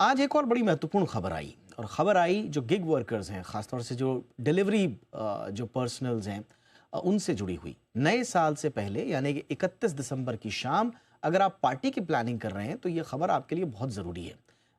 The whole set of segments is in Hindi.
आज एक और बड़ी महत्वपूर्ण खबर आई और खबर आई जो गिग वर्कर्स हैं, ख़ासतौर से जो डिलीवरी जो पर्सनल्स हैं उनसे जुड़ी हुई। नए साल से पहले यानी कि 31 दिसंबर की शाम अगर आप पार्टी की प्लानिंग कर रहे हैं तो ये खबर आपके लिए बहुत ज़रूरी है।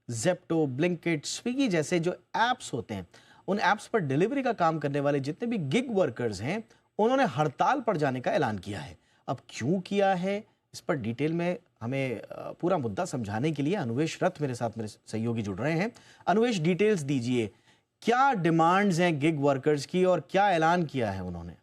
ज़ेप्टो, ब्लिंकिट, स्विगी जैसे जो ऐप्स होते हैं, उन ऐप्स पर डिलीवरी का काम करने वाले जितने भी गिग वर्कर्स हैं, उन्होंने हड़ताल पर जाने का ऐलान किया है। अब क्यों किया है, इस पर डिटेल में हमें पूरा मुद्दा समझाने के लिए अनुवेश रथ मेरे साथ मेरे सहयोगी जुड़ रहे हैं। अनुवेश, डिटेल्स दीजिए, क्या डिमांड्स हैं गिग वर्कर्स की और क्या ऐलान किया है उन्होंने?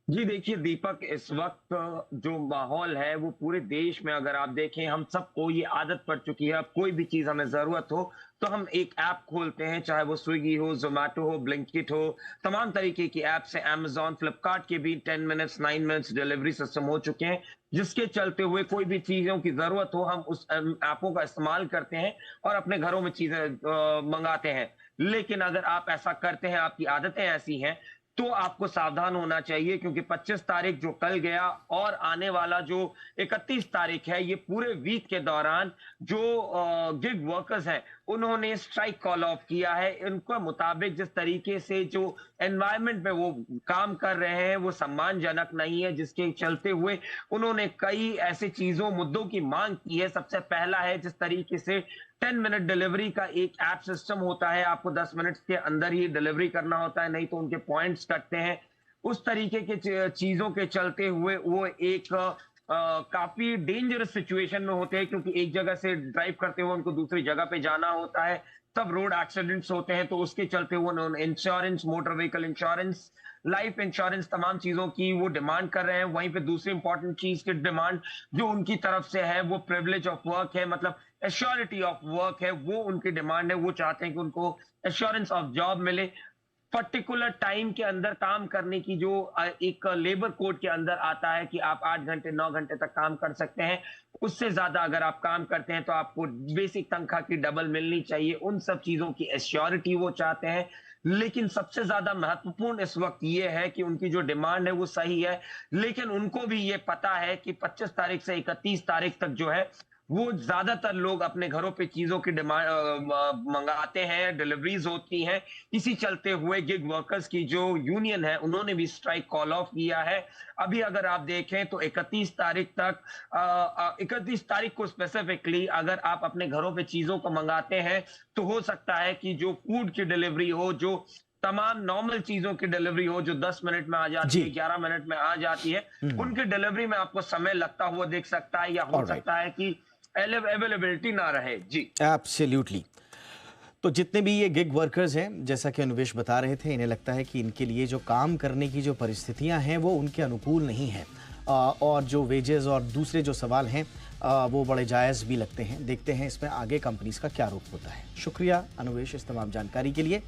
जी देखिए दीपक, इस वक्त जो माहौल है वो पूरे देश में अगर आप देखें, हम सबको ये आदत पड़ चुकी है। अब कोई भी चीज हमें जरूरत हो तो हम एक ऐप खोलते हैं, चाहे वो स्विगी हो, जोमेटो हो, ब्लिंकिट हो, तमाम तरीके की ऐप्स है। अमेजॉन, फ्लिपकार्ट के भी 10 मिनट्स 9 मिनट्स डिलीवरी सिस्टम हो चुके हैं, जिसके चलते हुए कोई भी चीजों की जरूरत हो हम उस ऐपों का इस्तेमाल करते हैं और अपने घरों में चीजें मंगाते हैं। लेकिन अगर आप ऐसा करते हैं, आपकी आदतें ऐसी हैं, तो आपको सावधान होना चाहिए, क्योंकि 25 तारीख जो कल गया और आने वाला जो 31 तारीख है, ये पूरे वीक के दौरान जो गिग वर्कर्स हैं उन्होंने स्ट्राइक कॉल ऑफ किया है। इनके मुताबिक जिस तरीके से जो एनवायरनमेंट में वो काम कर रहे हैं वो सम्मानजनक नहीं है, जिसके चलते हुए उन्होंने कई ऐसे चीजों मुद्दों की मांग की है। सबसे पहला है जिस तरीके से 10 मिनट डिलीवरी का एक ऐप सिस्टम होता है, आपको 10 मिनट के अंदर ही डिलीवरी करना होता है, नहीं तो उनके पॉइंट्स कटते हैं। उस तरीके के चीजों के चलते हुए वो एक काफी डेंजरस सिचुएशन में होते हैं, क्योंकि एक जगह से ड्राइव करते हुए उनको दूसरी जगह पे जाना होता है, तब रोड एक्सीडेंट्स होते हैं। तो उसके चलते हुए insurance, motor vehicle insurance, life insurance, तमाम चीजों की वो डिमांड कर रहे हैं। वहीं पे दूसरी इंपॉर्टेंट चीज की डिमांड जो उनकी तरफ से है वो प्रिविलेज ऑफ वर्क है, मतलब एश्योरिटी ऑफ वर्क है, वो उनकी डिमांड है। वो चाहते हैं कि उनको एश्योरेंस ऑफ जॉब मिले, पर्टिकुलर टाइम के अंदर काम करने की जो एक लेबर कोड के अंदर आता है कि आप 8 घंटे 9 घंटे तक काम कर सकते हैं। उससे ज्यादा अगर आप काम करते हैं तो आपको बेसिक तनख्वाह की डबल मिलनी चाहिए। उन सब चीजों की एश्योरिटी वो चाहते हैं। लेकिन सबसे ज्यादा महत्वपूर्ण इस वक्त ये है कि उनकी जो डिमांड है वो सही है, लेकिन उनको भी ये पता है कि 25 तारीख से 31 तारीख तक जो है वो ज्यादातर लोग अपने घरों पे चीजों की डिमांड मंगाते हैं, डिलीवरीज होती हैं। इसी चलते हुए गिग वर्कर्स की जो यूनियन है उन्होंने भी स्ट्राइक कॉल ऑफ किया है। अभी अगर आप देखें तो 31 तारीख तक 31 तारीख को स्पेसिफिकली अगर आप अपने घरों पे चीजों को मंगाते हैं तो हो सकता है कि जो फूड की डिलीवरी हो, जो तमाम नॉर्मल चीजों की डिलीवरी हो, जो 10 मिनट में आ जाती है, जी। 11 मिनट में आ जाती है, उनकी डिलीवरी में आपको समय लगता हुआ दिख सकता है, या हो ऑलराइट। सकता है कि अवेलेबिलिटी ना रहे। जी। एब्सोल्युटली। तो जितने भी ये गिग वर्कर्स हैं, जैसा कि अनुवेश बता रहे थे, इन्हें लगता है कि इनके लिए जो काम करने की जो परिस्थितियां हैं वो उनके अनुकूल नहीं हैं, और जो वेजेस और दूसरे जो सवाल हैं वो बड़े जायज़ भी लगते हैं। देखते हैं इसमें आगे कंपनीज का क्या रुख होता है। शुक्रिया अनुवेश इस तमाम जानकारी के लिए।